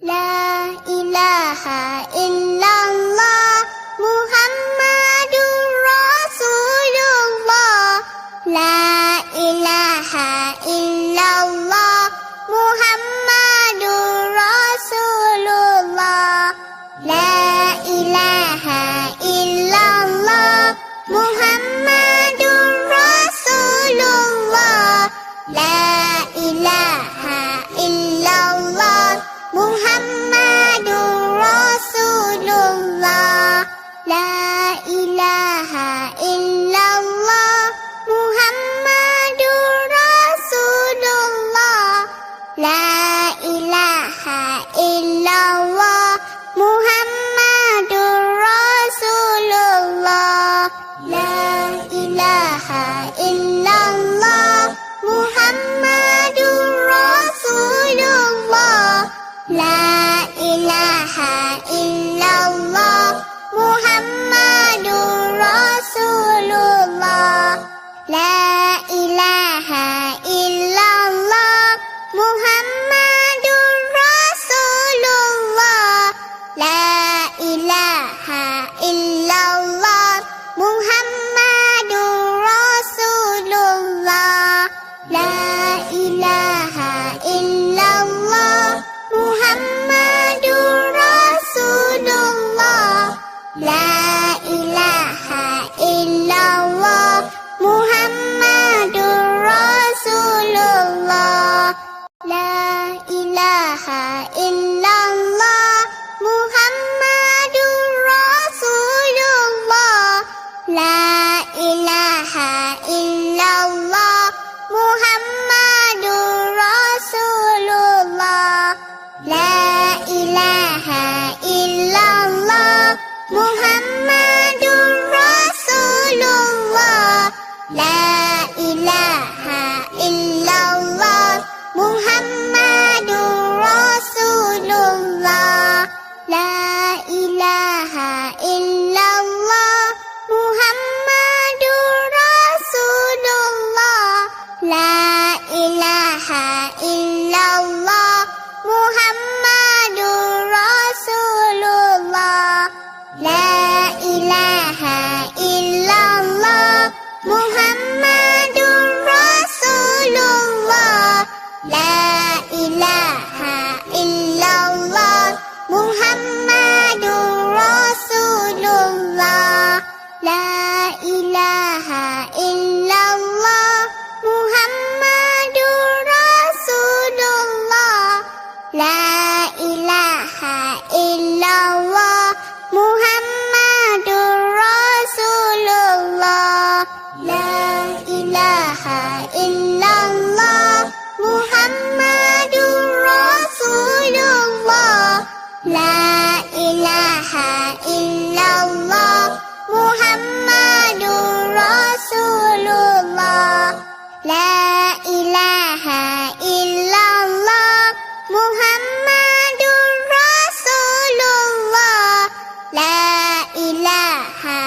La ilaha illallah Muhammadur Rasulullah. La ilaha illallah Muhammadur Rasulullah. La ilaha illallah Muhammadur Rasulullah. La ilaha illallah Muhammadur Rasulullah. La ilaha illallah Muhammadur Rasulullah. La ilaha illallah Muhammadur Rasulullah. La ilaha illallah Muhammadur Rasulullah. La ilaha illallah Muhammadur Rasulullah. La ilaha illallah Muhammadur Rasulullah. La ilaha illallah Muhammadur Rasulullah. La ilaha illallah Muhammadur Rasulullah. La ilaha illallah Muhammadur Rasulullah. La ilaha illallah Muhammadur Rasulullah. La ilaha illallah Muhammadur Rasulullah. La ilaha illallah Muhammadur Rasulullah. La ilaha illallah Muhammadur Rasulullah. La ilaha illallah Muhammadur Rasulullah. La ilaha illallah Muhammadur Rasulullah. La ilaha illallah Muhammadur Rasulullah. La ilaha illallah Muhammadur Rasulullah. La ilaha illallah Muhammadur Rasulullah. La ilaha illallah Muhammadur Rasulullah. La ilaha illallah Muhammadur Rasulullah. La ilaha illallah Muhammadur Rasulullah. La ilaha illallah Muhammadur Rasulullah. La ilaha